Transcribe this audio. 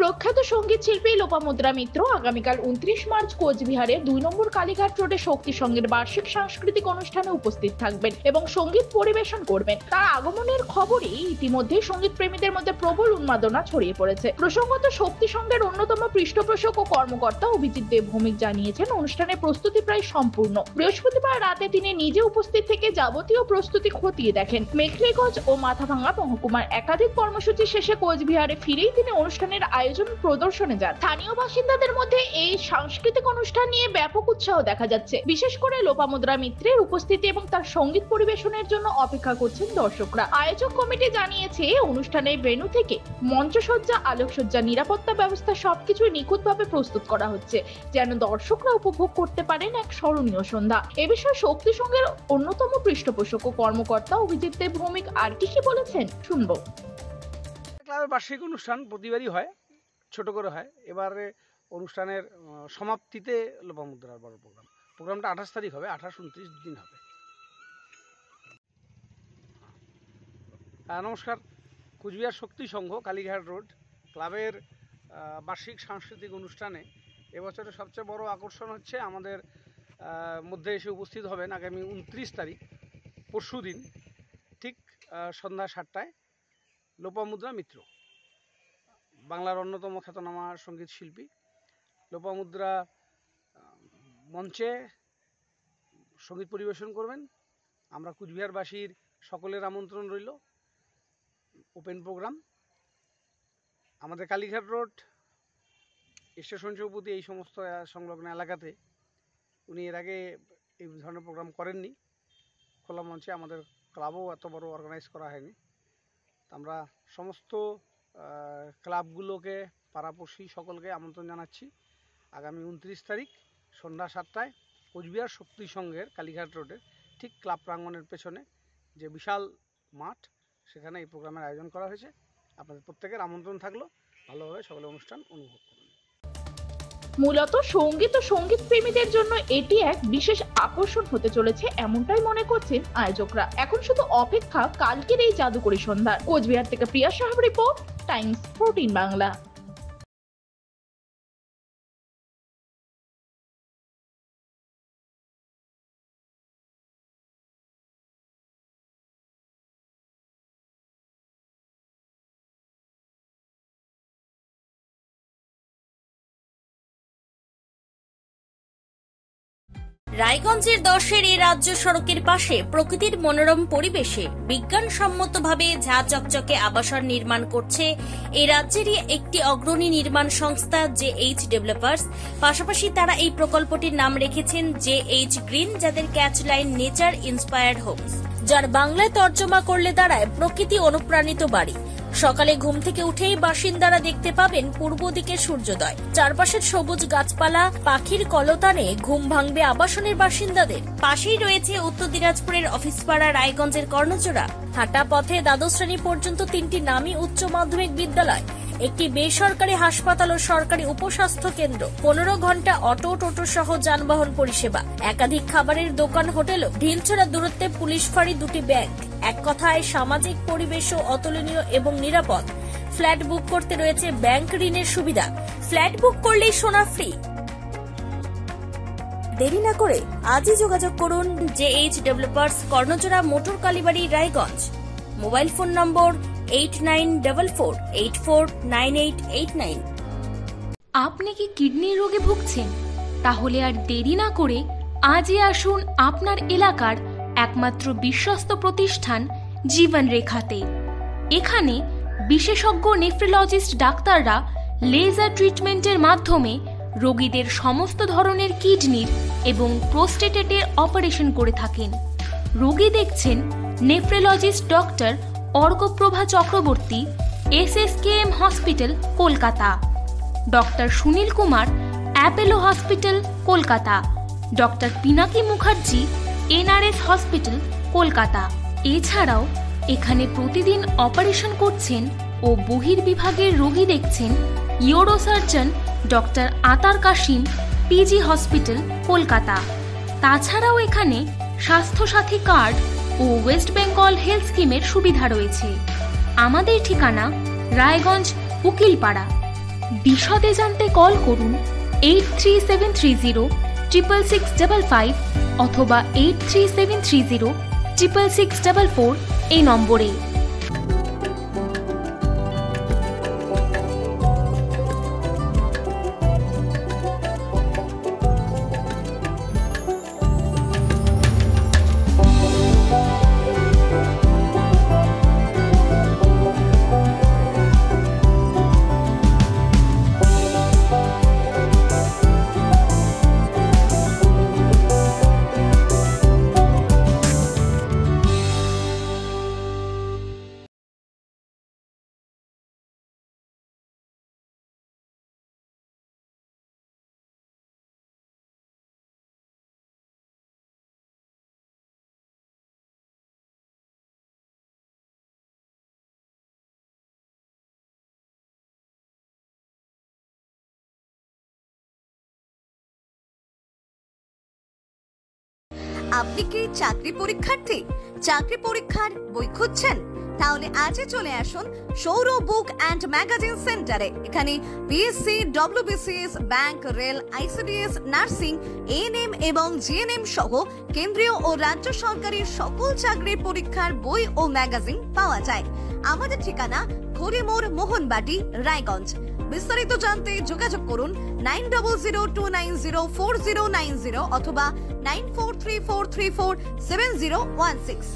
প্রখ্যাত সঙ্গীত শিল্পী লোপামুদ্রা মিত্র আগামীকাল 29 মার্চ কোচবিহারে 2 নম্বর কালীঘাট রোডে শক্তি সঙ্গের বার্ষিক সাংস্কৃতিক অনুষ্ঠানে উপস্থিত থাকবেন এবং সঙ্গীত পরিবেশন করবেন। তার আগমনের খবরই ইতিমধ্যে সঙ্গীত প্রেমীদের মধ্যে প্রবল উন্মাদনা ছড়িয়ে পড়েছে। প্রসঙ্গত শক্তি সঙ্গের অন্যতম পৃষ্ঠপোষক ও কর্মকর্তা অভিজিৎ দেব ভৌমিক জানিয়েছেন, অনুষ্ঠানের প্রস্তুতি প্রায় সম্পূর্ণ। বৃহস্পতিবার রাতে তিনি নিজে উপস্থিত থেকে যাবতীয় প্রস্তুতি খতিয়ে দেখেন। মেখলিগঞ্জ ও মাথাভাঙ্গা মহকুমার একাধিক কর্মসূচি শেষে কোচবিহারে ফিরেই তিনি অনুষ্ঠানের আয়োজন প্রদর্শনে যান। স্থানীয় বাসিন্দাদের মধ্যে এই সাংস্কৃতিক অনুষ্ঠান নিয়ে ব্যাপক উৎসাহ দেখা যাচ্ছে। বিশেষ করে লোপামুদ্রা মিত্রের উপস্থিতি এবং তার সঙ্গীত পরিবেশনের জন্য অপেক্ষা করছেন দর্শকরা। আয়োজক কমিটি জানিয়েছে, অনুষ্ঠানের ভেন্যু থেকে মঞ্চসজ্জা, আলোকসজ্জা, নিরাপত্তা ব্যবস্থা সবকিছুই নিখুঁতভাবে প্রস্তুত করা হচ্ছে, যেন দর্শকরা উপভোগ করতে পারেন এক স্মরণীয় সন্ধ্যা। এ বিষয়ে শক্তি সঙ্গের অন্যতম পৃষ্ঠপোষক ও কর্মকর্তা অভিজিৎ দেব ভৌমিক আর কি বলেছেন শুনবো। ক্লাবের বার্ষিক অনুষ্ঠান প্রতিবারই হয়, ছোট করে হয়। এবারে অনুষ্ঠানের সমাপ্তিতে লোপামুদ্রার বড় প্রোগ্রামটা 28 তারিখ হবে, 28-29 দিন হবে। নমস্কার। কুচবিহার শক্তি সংঘ কালীঘাট রোড ক্লাবের বার্ষিক সাংস্কৃতিক অনুষ্ঠানে এবছরের সবচেয়ে বড় আকর্ষণ হচ্ছে আমাদের মধ্যে এসে উপস্থিত হবেন আগামী 29 তারিখ পরশু দিন ঠিক সন্ধ্যা 7টায় লোপামুদ্রা মিত্র, বাংলার অন্যতম খ্যাতনামা সঙ্গীত শিল্পী। লোপামুদ্রা মঞ্চে সঙ্গীত পরিবেশন করবেন। আমরা কুচবিহারবাসীর সকলের আমন্ত্রণ রইল। Open programme. আমাদের কালীঘাট রোড স্টেশন চৌপতি এই সমস্ত সংলগ্ন এলাকাতে উনি এর আগে এই ধরনের প্রোগ্রাম করেননি। খোলা মঞ্চে আমাদের ক্লাবও এত বড় অর্গানাইজ করা হয়নি। আমরা সমস্ত ক্লাবগুলোকে, পাড়াপড়শি সকলকে আমন্ত্রণ জানাচ্ছি আগামী 29 তারিখ সন্ধ্যা 7টায় কোচবিহার শক্তি সংঘের কালীঘাট রোডের ঠিক ক্লাব প্রাঙ্গণের পেছনে যে বিশাল মাঠ, সেখানে এই প্রোগ্রামের আয়োজন করা হয়েছে। আপনাদের প্রত্যেকের আমন্ত্রণ থাকলো। ভালোভাবে সকলে অনুষ্ঠান উপভোগ করুন। মূলত সঙ্গীত ও সঙ্গীত প্রেমীদের জন্য এটি এক বিশেষ আকর্ষণ হতে চলেছে, এমনটাই মনে করছেন আয়োজকরা। এখন শুধু অপেক্ষা কালকের এই জাদুকরী সন্ধ্যার। কোচবিহার থেকে প্রিয়া সাহাব রিপোর্ট, টাইমস 14 বাংলা। রায়গঞ্জের 10-এর এই রাজ্য সড়কের পাশে প্রকৃতির মনোরম পরিবেশে বিজ্ঞানসম্মতভাবে ঝা চকচকে আবাসন নির্মাণ করছে এই রাজ্যেরই একটি অগ্রণী নির্মাণ সংস্থা JH ডেভেলপার্স। পাশাপাশি তারা এই প্রকল্পটির নাম রেখেছেন JH গ্রিন, যাদের ক্যাচলাইন নেচার ইন্সপায়ার্ড হোমস, যার বাংলায় তর্জমা করলে দাঁড়ায় প্রকৃতি অনুপ্রাণিত বাড়ি। সকালে ঘুম থেকে উঠেই বাসিন্দারা দেখতে পাবেন পূর্ব দিকে সূর্যোদয়। চারপাশের সবুজ গাছপালা, পাখির কলতানে ঘুম ভাঙবে আবাসনের বাসিন্দাদের। পাশেই রয়েছে উত্তর দিনাজপুরের অফিসপাড়া রায়গঞ্জের কর্ণজোড়া। হাঁটা পথে দ্বাদশ শ্রেণী পর্যন্ত 3টি নামী উচ্চ মাধ্যমিক বিদ্যালয়, একটি বেসরকারি হাসপাতাল ও সরকারি উপস্বাস্থ্য কেন্দ্র, 15 ঘন্টা অটো, টোটো সহ যানবাহন পরিষেবা, একাধিক খাবারের দোকান, হোটেলও, ঢিলছড়া দূরত্বে পুলিশ ফাঁড়ি, 2টি ব্যাংক। এক কথায় সামাজিক পরিবেশও অতুলনীয় এবং নিরাপদ। ফ্ল্যাট বুক করতে রয়েছে ব্যাংক ঋণের সুবিধা। ফ্ল্যাট বুক করলেই সোনা ফ্রি। দেরি না করে আজই যোগাযোগ করুন JH developers, Karnajora, motor Kalibari, Raiganj. Mobile phone number 8944849889। আপনি কি কিডনি রোগে ভুগছেন? তাহলে আর দেরি না করে আজই আসুন আপনার এলাকার একমাত্র বিশ্বস্ত প্রতিষ্ঠান জীবন রেখাতে। এখানে বিশেষজ্ঞ নেফ্রোলজিস্ট ডাক্তাররা লেজার ট্রিটমেন্টের মাধ্যমে রোগীদের সমস্ত ধরনের কিডনির এবং প্রোস্টেটের অপারেশন করে থাকেন। রোগী দেখছেন nephrologist doctor Arkaprabha Chakraborty, SSKM hospital, Kolkata. Doctor Sunil Kumar, Apollo hospital, Kolkata. Doctor Pinaki Mukherjee, NRS hospital, Kolkata. এছাড়াও এখানে প্রতিদিন অপারেশন করছেন ও বহির্বিভাগের রোগী দেখছেন ইউরোসার্জন ডক্টর আতার কাশিম, PG হসপিটাল, কলকাতা। তাছাড়াও এখানে স্বাস্থ্যসাথী কার্ড ও ওয়েস্ট বেঙ্গল হেলথ স্কিমের সুবিধা রয়েছে। আমাদের ঠিকানা রায়গঞ্জ, উকিলপাড়া। বিশদে জানতে কল করুন 8373066655 অথবা 8373066644 এই নম্বরে। আপনি কি চাকরি পরীক্ষার্থী? চাকরি পরীক্ষার বই খুঁজছেন? তাহলে আজই চলে আসুন সৌরভ বুক অ্যান্ড ম্যাগাজিন সেন্টারে। এখানে BSc, WBCS, bank, rail, ICDS, nursing, ANM এবং জিএনএম সহ কেন্দ্রীয় ও রাজ্য সরকারি সকল চাকরির পরীক্ষার বই ও ম্যাগাজিন পাওয়া যায়। আমাদের ঠিকানা খড়িমোড়, মোহনবাটি, রায়গঞ্জ। বিস্তারিত জানতে যোগাযোগ করুন 9002904090 অথবা 9434347016।